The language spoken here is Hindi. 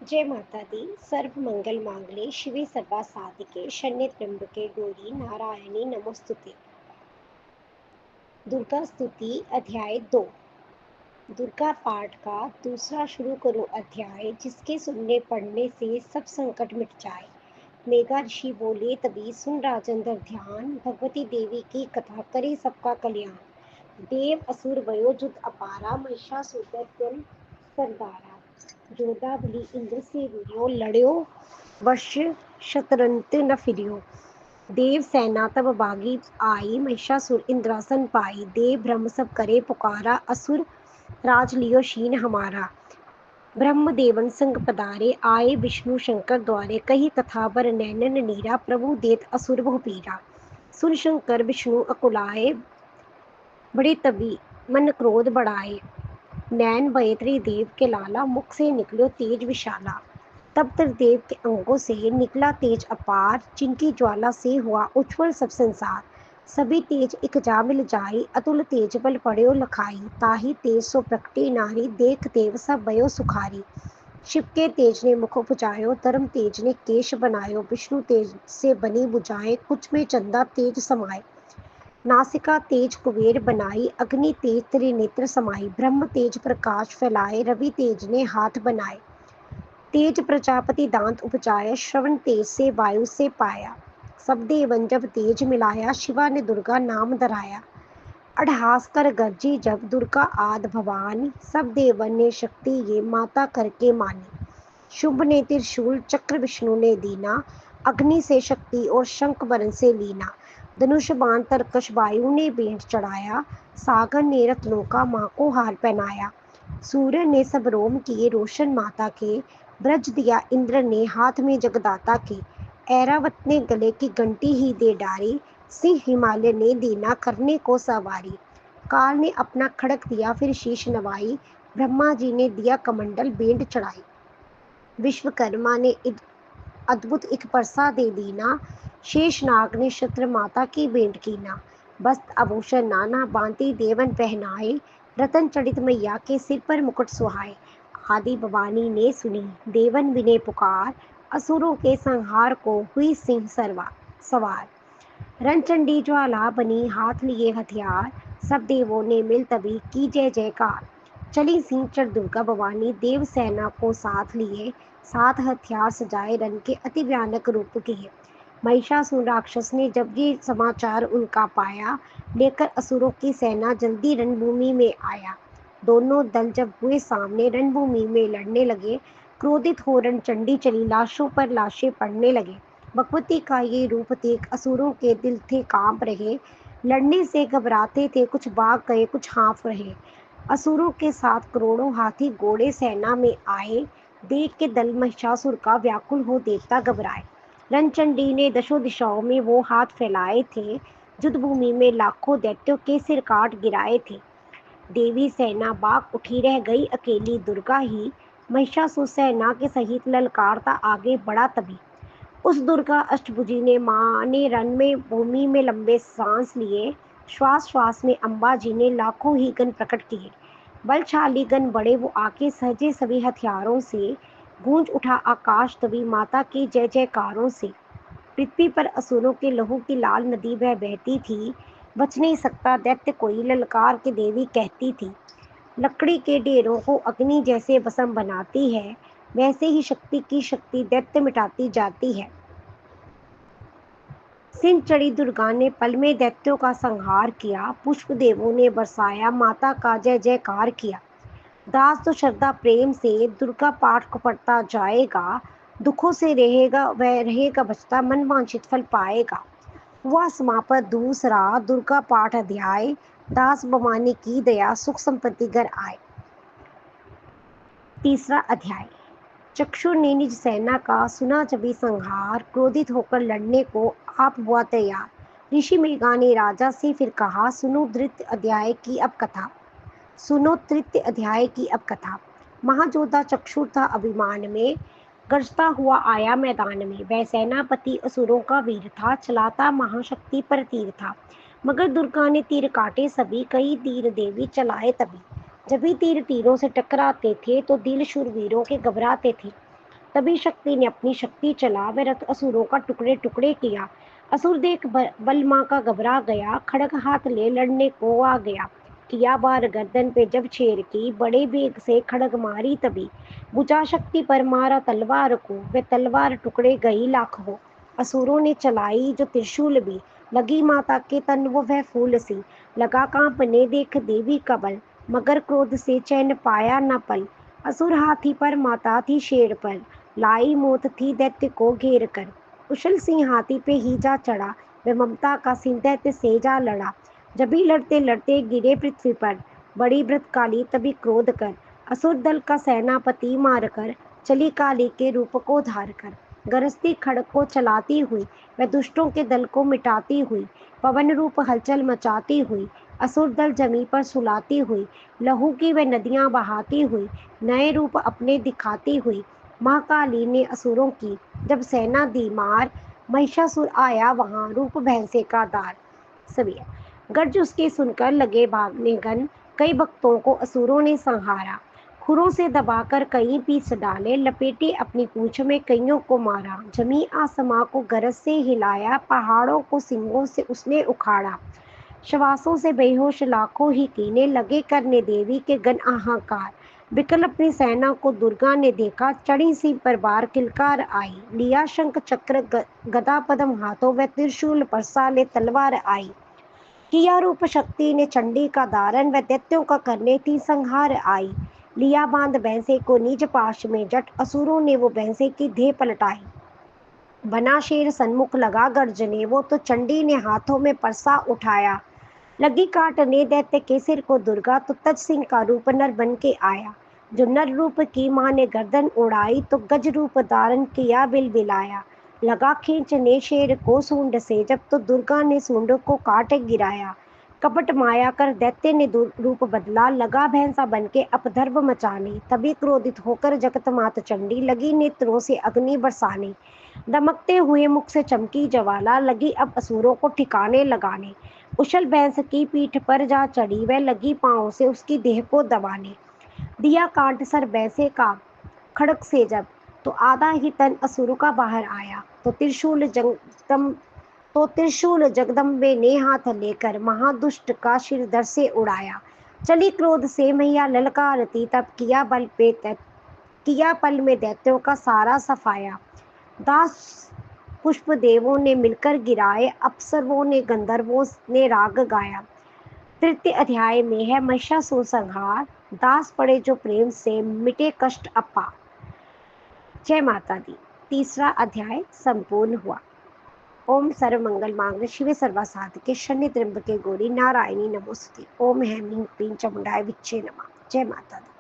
जय माता दी। सर्व मंगल मांगले शिवे सर्वा साधिके शरण्ये त्र्यंबके गौरी नारायणी नमोस्तुते। दुर्गा स्तुति अध्याय 2। दुर्गा पाठ का दूसरा शुरू करो अध्याय, जिसके सुनने पढ़ने से सब संकट मिट जाए। मेघा ऋषि बोले, तभी सुन राजेंद्र ध्यान, भगवती देवी की कथा करे सबका कल्याण। देव असुर भयो जुत अपारा, महिषासुर दैत्यन सरदारा। जोधा बलि इंद्र से वीर्यो, लड़्यो वर्ष शतरंत न फिरियो। देव सेना तब बागी आई, महिषासुर इंद्रासन पाई। देव ब्रह्म सब करे पुकारा, असुर राज लियो शीन हमारा। ब्रह्म देवन संग पधारे, आए विष्णु शंकर द्वारे। कही कथा बर नैनन नीरा, प्रभु देत असुर बहु पीरा। सुन शंकर विष्णु अकुलाए, बड़े तभी मन क्रोध बढ़ाए। नैन भये त्रिदेव के लाला, मुख से निकलो तेज विशाला। तब त्रिदेव के अंगों से निकला तेज अपार, जिनकी ज्वाला से हुआ उज्ज्वल सब संसार। सभी तेज एक जा मिल जाई, अतुल तेज बल पड़्यो लखाई। ताही तेज सो प्रकटे नारी, देख देव सब भयो सुखारी। शिव के तेज ने मुख उपजायो, धर्म तेज ने केश बनायो। विष्णु तेज से बनी बुझाए, कुछ में चंदा तेज समाये। नासिका तेज कुबेर बनाई, अग्नि तेज त्रिनेत्र समाई। ब्रह्म तेज प्रकाश फैलाए, रवि तेज ने हाथ बनाए। तेज प्रजापति दांत उपजाया, श्रवण तेज से वायु से पाया। सब देवन जब तेज मिलाया, शिवा ने दुर्गा नाम धराया। अट्ठहास कर गर्जी जब दुर्गा आद भवानी, सब देवन ने शक्ति ये माता करके मानी। शुंभ ने त्रिशूल चक्र विष्णु ने दीना, अग्नि से शक्ति और शंख बरन से लीना। धनुष बाण तरकश वायु ने भेंट चढ़ाया, सागर ने रत्नों का माँ को हार पहनाया। सूर्य ने सब रोम किए रोशन माता के, ब्रज दिया इंद्र ने हाथ में जगदाता के। ऐरावत ने गले की घंटी ही दे डारी, सिंह हिमालय ने दीना करने को सवारी। काल ने अपना खड़क दिया फिर शीश नवाई, ब्रह्मा जी ने दिया कमंडल भेंट चढ़ाई। विश्वकर्मा ने अद्भुत एक परसा दे दीना, शेषनाग ने शस्त्र माता की भेंट कीना। वस्त्र आभूषण नाना भांति देवन पहनाए, रतन चढ़ित मैया के सिर पर मुकुट सुहाए। आदि भवानी ने सुनी देवन विने पुकार, असुरों के संहार को हुई सिंह सवार। रणचंडी ज्वाला बनी हाथ लिए हथियार, सब देवों ने मिल तभी की जय जयकार। चली सिंह चढ़ दुर्गा भवानी, देव सेना को साथ लिए। सात हथियार सजाए रन के अति भयानक रूप किए। महिषासुर राक्षस ने जब ये समाचार उनका पाया, लेकर असुरों की सेना जल्दी रणभूमि में आया। दोनों दल जब हुए सामने, रणभूमि में लड़ने लगे। क्रोधित हो रणचंडी चली, लाशों पर लाशें पड़ने लगे। भगवती का ये रूप देख असुरों के दिल थे कांप रहे। लड़ने से घबराते थे, कुछ भाग गए कुछ हाँफ रहे। असुरों के साथ करोड़ों हाथी घोड़े सेना में आए। देख के दल महिषासुर का व्याकुल हो देवता घबराए। रणचंडी ने दशों दिशाओं में वो हाथ फैलाए थे, युद्ध भूमि में लाखों दैत्यों के सिर काट गिराए थे। देवी सेना बाग उठी रह गई, अकेली दुर्गा ही महिषासुर सेना के सहित ललकारता आगे बढ़ा। तभी उस दुर्गा अष्टभुजी ने माँ ने रण में भूमि में लंबे सांस लिए। श्वास श्वास में अम्बा जी ने लाखों ही गण प्रकट किए। बलशाली गण बड़े वो आके सहजे सभी हथियारों से, गूंज उठा आकाश तभी माता की जय जयकारों से। पृथ्वी पर असुरों के लहू की लाल नदी बहती थी, बच नहीं सकता दैत्य कोई, ललकार के देवी कहती थी। लकड़ी के ढेरों को अग्नि जैसे भस्म बनाती है, वैसे ही शक्ति की शक्ति दैत्य मिटाती जाती है। सिंह चढ़ी दुर्गा ने पल में दैत्यों का संहार किया। पुष्प देवों ने बरसाया, माता का जय जयकार किया। दास तो श्रद्धा प्रेम से दुर्गा पाठ को पढ़ता जाएगा, दुखों से रहेगा वह रहेगा बचता, मन वांछित फल पाएगा। हुआ समापन दूसरा दुर्गा पाठ अध्याय, दास भवानी की दया सुख संपत्ति घर आए। तीसरा अध्याय। चक्षुर ने निज सेना का सुना जभी संहार, क्रोधित होकर लड़ने को आप हुआ तैयार। ऋषि मेघा ने राजा से फिर कहा, सुनो तृतीय अध्याय की अब कथा। सुनो तृतीय अध्याय की अब कथा। महाजोधा चक्षुर था अभिमान में, गरजता हुआ आया मैदान में। वह सेनापति असुरों का वीर था, चलाता महाशक्ति पर तीर था। मगर दुर्गा ने तीर काटे सभी, कई तीर देवी चलाए तभी। जब भी तीर तीरों से टकराते थे तो दिल शूरवीरों के घबराते थे। तभी शक्ति ने अपनी शक्ति चला व रथ असुरों का टुकड़े टुकड़े किया। असुर देख बलमा का घबरा गया, खड़ग हाथ ले लड़ने को आ गया। किया बार गर्दन पे जब शेर की, बड़े वेग से खड़ग मारी तभी। बुझा शक्ति पर मारा तलवार को, वे तलवार टुकड़े गई लाखों। असुरों ने चलाई जो त्रिशूल भी, लगी माता के तन वो वह फूल सी। लगा कांपने देख देवी का बल, मगर क्रोध से चैन पाया न पल। असुर हाथी पर, माता थी शेर पर, लाई मौत थी दैत्य को घेर कर। कुशल सिंह हाथी पे ही जा चढ़ा, वे ममता का सिंह दैत्य से जा लड़ा। जभी लड़ते लड़ते गिरे पृथ्वी पर, बड़ी भ्रतकाली तभी क्रोध कर। असुर दल का सेनापति मार कर, चली काली के रूप को धार कर। गरजती खड़ग को चलाती हुई, वह दुष्टों के दल को मिटाती हुई। पवन रूप हलचल मचाती हुई, असुर दल जमी पर सुलाती हुई। लहू की वह नदियां बहाती हुई, नए रूप अपने दिखाती हुई। महाकाली ने असुरों की जब सेना दी मार, महिषासुर आया वहां रूप भैंसे का दार। सभी गर्ज उसके सुनकर लगे भागने गन, कई भक्तों को असुरों ने संहारा। खुरों से दबाकर कई पीस डाले, लपेटे अपनी पूंछ में कईयों को मारा। जमी आसमां को गरज से हिलाया, पहाड़ों को सींगों से उसने उखाड़ा। श्वासों से बेहोश लाखों ही कीने, लगे करने देवी के गण आहाकार। बिकल अपनी सेना को दुर्गा ने देखा, चढ़ी सी पर बार किलकार आई। लिया शंख चक्र गदा पद्म हाथों, वह त्रिशूल पर साले तलवार आई। किया रूप शक्ति ने चंडी का धारण, वह दैत्यों का करने थी संहार आई। लिया बांध भैंसे को निज पाश में जट, असुरों ने वो भैंसे की देह पलटाई। बना शेर सन्मुख लगा गर्जने, वो तो चंडी ने हाथों में परसा उठाया। लगी काटने दैत्य के सिर को दुर्गा, तो तज सिंह का रूप नर बन के आया। जो नर रूप की माँ ने गर्दन उड़ाई, तो गज रूप धारण किया बिलबिलाया। लगा खींचने शेर को सूंड से, जब तो दुर्गा ने सूंड को काट गिराया। कपट माया कर दैत्य ने रूप बदला, लगा भैंसा बन के अपधर्व मचाने। तभी क्रोधित होकर जगत मात चंडी, लगी नेत्रों से अग्नि बरसाने। दमकते हुए मुख से चमकी ज्वाला, लगी अब असुरों को ठिकाने लगाने। उछल भैंस की पीठ पर जा चढ़ी, वह लगी पांव से उसकी देह को दबाने। दिया काट सर भैंसे का खड़क से जब, तो आधा ही तन असुर का बाहर आया। तो त्रिशूल जगदम्बे ने हाथ लेकर, महादुष्ट का शिर धड़ से उड़ाया। चली क्रोध से मैया ललकारती, तब किया पल में दैत्यों का सारा सफाया। दास पुष्प देवों ने मिलकर गिराए, अप्सरों ने गंधर्वों ने राग गाया। तृतीय अध्याय में है महिषासुर संहार। दास पड़े जो प्रेम से, मिटे कष्ट अपार। जय माता दी। तीसरा अध्याय संपूर्ण हुआ। ओम सर्व मंगल मांगल्ये शिवे सर्वासाधिके शरण्ये त्र्यंबके गौरी नारायणी नमोस्तुते। ओम ऐं ह्रीं क्लीं चामुंडाय विच्चे नमः। जय माता दी।